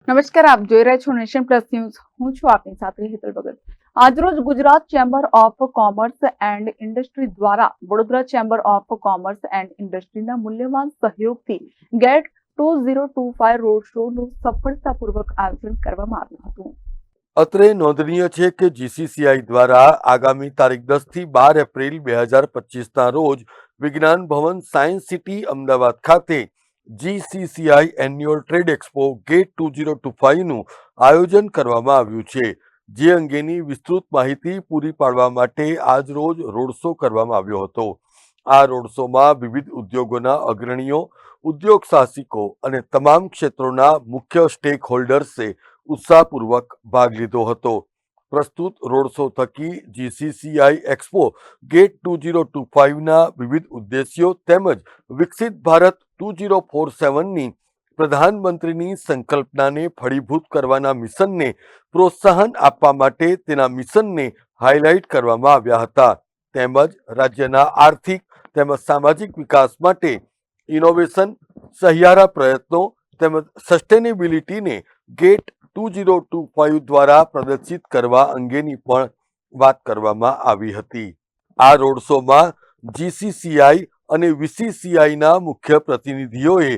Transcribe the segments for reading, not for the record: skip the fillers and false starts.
નમસ્કાર, આપ જોઈ રહ્યા છો નેશન પ્લસ ન્યૂઝ. હું છું આપની સાથે હેતલ ભગત. આજરોજ Gujarat chamber of commerce and industry દ્વારા Vadodara chamber of commerce and ઇન્ડસ્ટ્રીના મૂલ્યવાન સહયોગથી ગેટ 2025 રોડ શોનું સફળતાપૂર્વક આયોજન કરવામાં આવ્યું હતું. અત્રે નોંધનીય છે કે જીસીસીઆઈ દ્વારા આગામી તારીખ 10 થી 12 એપ્રિલ 2025ના રોજ વિજ્ઞાન ભવન સાયન્સ સિટી અમદાવાદ ખાતે GCCI annual trade expo GATE 2025નું આયોજન કરવામાં આવ્યું છે. જે અંગેની વિસ્તૃત માહિતી પૂરી પાડવા માટે આજ રોજ રોડ શો કરવામાં આવ્યો હતો. આ રોડ શોમાં વિવિધ ઉદ્યોગોના અગ્રણીઓ, ઉદ્યોગ સાહસિકો અને તમામ ક્ષેત્રોના મુખ્ય સ્ટેક હોલ્ડર્સે ઉત્સાહપૂર્વક ભાગ લીધો હતો. પ્રસ્તુત રોડ શો થકી જીસીસીઆઈ એક્સપો ગેટ 2025ના વિવિધ ઉદ્દેશ્યો તેમજ વિકસિત ભારત 2047ની પ્રધાનમંત્રીની સંકલ્પનાને ફળીભૂત કરવાના મિશનને પ્રોત્સાહન આપવા માટે તેના મિશનને હાઇલાઇટ કરવામાં આવ્યા હતા. તેમજ રાજ્યના આર્થિક તેમજ સામાજિક વિકાસ માટે ઇનોવેશન, સહિયારા પ્રયત્નો તેમજ સસ્ટેનેબિલિટીને ગેટ 2025 દ્વારા પ્રદર્શિત કરવા અંગેની પણ વાત કરવામાં આવી હતી. આ રોડ શોમાં જીસીસીઆઈ અને વીસીસીઆઈના મુખ્ય પ્રતિનિધિઓએ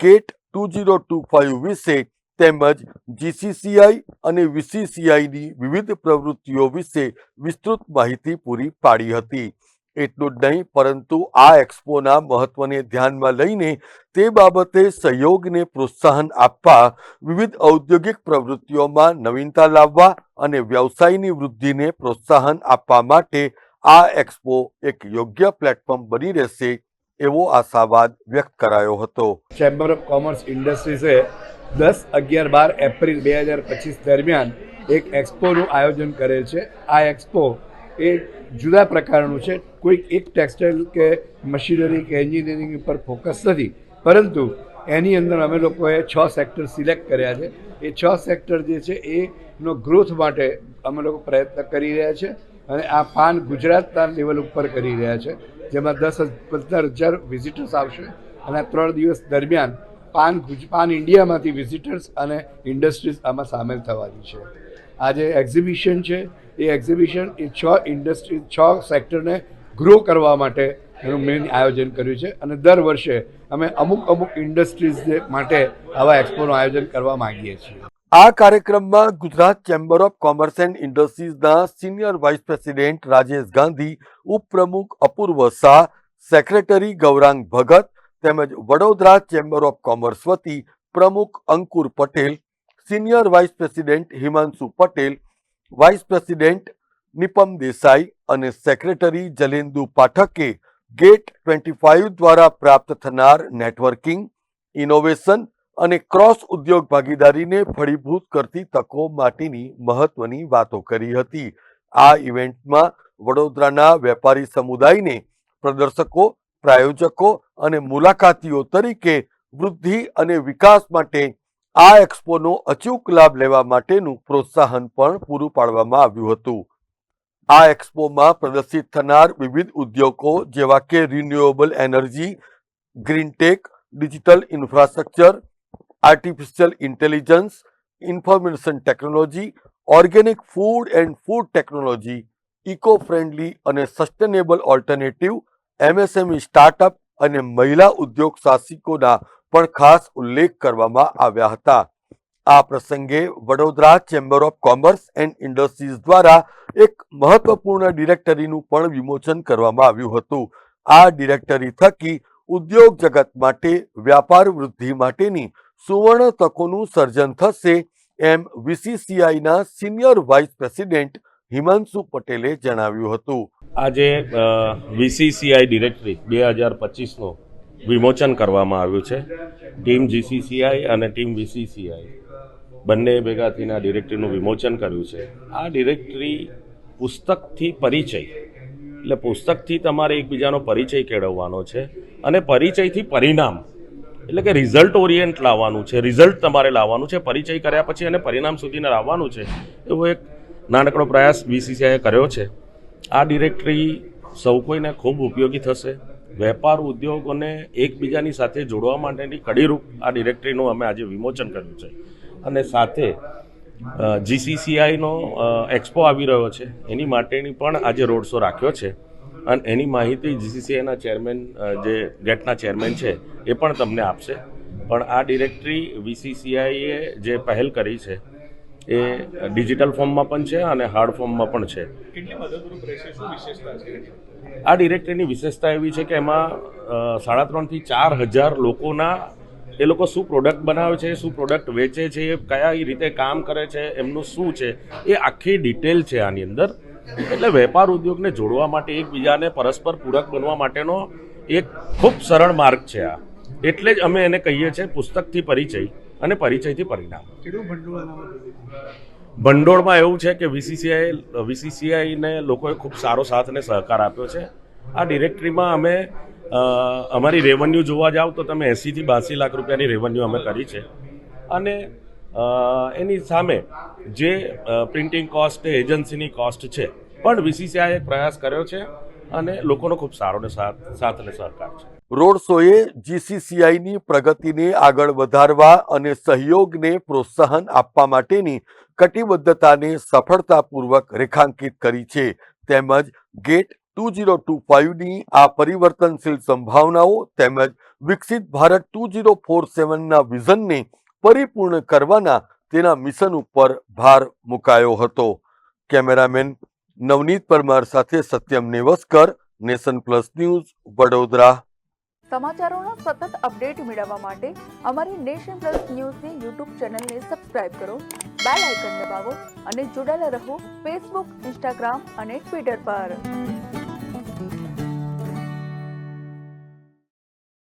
ગેટ 2025 વિશે તેમજ જીસીસીઆઈ અને વીસીસીઆઈની વિવિધ પ્રવૃત્તિઓ વિશે વિસ્તૃત માહિતી પૂરી પાડી હતી. એટલું જ નહીં પરંતુ આ એક્સપોના મહત્વને ધ્યાનમાં લઈને તે બાબતે સહયોગને પ્રોત્સાહન આપવા, વિવિધ ઔદ્યોગિક પ્રવૃત્તિઓમાં નવીનતા લાવવા અને વ્યવસાયની વૃદ્ધિને પ્રોત્સાહન આપવા માટે આ એક્સપો એક યોગ્ય પ્લેટફોર્મ બની રહેશે એવો આશાવાદ વ્યક્ત કરાયો હતો. ચેમ્બર ઓફ કોમર્સ ઇન્ડસ્ટ્રીઝે 10, 11, 12 એપ્રિલ 2025 દરમિયાન એક એક્સપોનું આયોજન કરેલ છે. આ એક્સપો એ જુદા પ્રકારનું છે. કોઈ એક ટેક્સટાઇલ કે મશીનરી કે એન્જિનિયરિંગ ઉપર ફોકસ નથી, પરંતુ એની અંદર અમે લોકોએ 6 સેક્ટર સિલેક્ટ કર્યા છે. એ 6 સેક્ટર જે છે એનો ગ્રોથ માટે અમે લોકો પ્રયત્ન કરી રહ્યા છે અને આ પાન ગુજરાતના લેવલ ઉપર કરી રહ્યા છે, જેમાં 10-15,000 વિઝિટર્સ આવશે અને 3 દિવસ દરમિયાન પાન ઇન્ડિયામાંથી વિઝિટર્સ અને ઇન્ડસ્ટ્રીઝ આમાં સામેલ થવાની છે. આ જે એક્ઝિબિશન છે એ એક્ઝિબિશન એ 6 ઇન્ડસ્ટ્રી 6 સેક્ટરને ગ્રો કરવા માટે એનું મેઇન આયોજન કર્યું છે અને દર વર્ષે અમે અમુક ઇન્ડસ્ટ્રીઝ માટે આવા એક્સપોનું આયોજન કરવા માંગીએ છીએ. આ કાર્યક્રમમાં Gujarat chamber of commerce and ઇન્ડસ્ટ્રીઝના senior vice president Rajesh Gandhi, ઉપપ્રમુખ અપૂર્વ શાહ, સેક્રેટરી ગૌરાંગ ભગત તેમજ વડોદરા ચેમ્બર ઓફ કોમર્સ વતી પ્રમુખ Ankur Patel, senior vice president Himanshu Patel, vice president Nipam Desai અને સેક્રેટરી જલેન્દુ પાઠકે ગેટ 25 દ્વારા પ્રાપ્ત થનાર નેટવર્કિંગ, ઇનોવેશન અને ક્રોસ ઉદ્યોગ ભાગીદારીને ફળીભૂત કરતી તકો માટેની મહત્વની વાતો કરી હતી. આ ઇવેન્ટમાં વડોદરાના વેપારી સમુદાયને પ્રદર્શકો, પ્રાયોજકો અને મુલાકાતીઓ તરીકે વૃદ્ધિ અને વિકાસ માટે આ એક્સપોનો અચૂક લાભ લેવા માટેનું પ્રોત્સાહન પણ પૂરું પાડવામાં આવ્યું હતું. આ એક્સપોમાં પ્રદર્શિત થનાર વિવિધ ઉદ્યોગો જેવા કે renewable energy, greentech, digital infrastructure, artificial intelligence, information technology, organic food and food technology, eco friendly અને સસ્ટેનેબલ ઓલ્ટરનેટિવ, એમએસએમઈ સ્ટાર્ટઅપ અને મહિલા ઉદ્યોગ સાહસિકોના પણ ખાસ ઉલ્લેખ કરવામાં આવ્યા હતા. આ પ્રસંગે Vadodara chamber of commerce and industries દ્વારા એક મહત્વપૂર્ણ ડિરેક્ટરીનું પણ વિમોચન કરવામાં આવ્યું હતું. આ ડિરેક્ટરી થકી ઉદ્યોગ જગત માટે વ્યાપાર વૃદ્ધિ માટેની સુવર્ણ તકોનું સર્જન થશે એમ વીસીસીઆઈના સિનિયર વાઇસ પ્રેસિડેન્ટ હિમાંશુ પટેલે જણાવ્યું હતું. આજે વીસીસીઆઈ ડિરેક્ટરી 2025નું વિમોચન કરવામાં આવ્યું છે. ટીમ જીસીસીઆઈ અને ટીમ વીસીસીઆઈ બંને ભેગા થઈને આ ડિરેક્ટરીનું વિમોચન કર્યું છે. આ ડિરેક્ટરી પુસ્તકથી પરિચય, એટલે પુસ્તકથી તમારે એકબીજાનો પરિચય કેળવવાનો છે અને પરિચયથી પરિણામ, એટલે કે રિઝલ્ટ ઓરિયન્ટ લાવવાનું છે. રિઝલ્ટ તમારે લાવવાનું છે, પરિચય કર્યા પછી અને પરિણામ સુધીને લાવવાનું છે. એવો એક નાનકડો પ્રયાસ વીસીસીઆઈએ કર્યો છે. આ ડિરેક્ટરી સૌ કોઈને ખૂબ ઉપયોગી થશે. વેપાર ઉદ્યોગોને એકબીજાની સાથે જોડવા માટેની કડીરૂપ આ ડિરેક્ટરીનું અમે આજે વિમોચન કર્યું છે અને સાથે GCCIનો એક્સપો આવી રહ્યો છે એની માટેની પણ આજે રોડ શો રાખ્યો છે અને એની માહિતી GCCIના ચેરમેન જે ગેટના ચેરમેન છે એ પણ તમને આપશે. પણ આ ડિરેક્ટરી VCCIએ જે પહેલ કરી છે એ ડિજિટલ ફોર્મમાં પણ છે અને હાર્ડ ફોર્મમાં પણ છે. આ ડિરેક્ટરીની વિશેષતા એવી છે કે એમાં 3.5 થી 4,000 લોકોના એ લોકો શું પ્રોડક્ટ બનાવે છે, શું પ્રોડક્ટ વેચે છે, એ કયા રીતે કામ કરે છે, એમનું શું છે એ આખી ડિટેલ છે આની અંદર. એટલે વેપાર ઉદ્યોગને જોડવા માટે એકબીજાને પરસ્પર પૂરક બનવા માટેનો એક ખૂબ સરળ માર્ગ છે આ. એટલે જ અમે એને કહીએ છીએ પુસ્તકથી પરિચય અને પરિચયથી પરિણામ. ભંડોળમાં એવું છે કે VCCIને લોકોએ ખૂબ સારો સાથ અને સહકાર આપ્યો છે. આ ડિરેક્ટરીમાં અમે અમારી રેવન્યુ જોવા જાઓ તો તમે 80 થી 82 લાખ રૂપિયાની રેવન્યુ અમે કરી છે અને એની સામે જે પ્રિન્ટિંગ કોસ્ટ એજન્સીની કોસ્ટ છે પણ VCCIએ એક પ્રયાસ કર્યો છે અને લોકોનો ખૂબ સારો ને સાથ અને સહકાર છે. રોડ શોએ GCCIની પ્રગતિને આગળ વધારવા અને સહયોગને પ્રોત્સાહન આપવા માટેની કટિબદ્ધતાને સફળતાપૂર્વક રેખાંકિત કરી છે. તેમજ ગેટ 2025ની આ પરિવર્તનશીલ સંભાવનાઓ તેમજ વિકસિત ભારત 2047ના વિઝનને પરિપૂર્ણ કરવાના તેના મિશન ઉપર ભાર મુકાયો હતો. કેમેરામેન નવનીત પરમાર સાથે Satyam Nevaskar, Nation Plus News, Vadodara. સમાચારોના સતત અપડેટ મેળવવા માટે અમારી નેશન પ્લસ ન્યૂઝની યુટ્યુબ ચેનલને સબસ્ક્રાઇબ કરો, બેલ આઇકન દબાવો અને જોડાયેલા રહો ફેસબુક, ઇન્સ્ટાગ્રામ અને ટ્વિટર પર.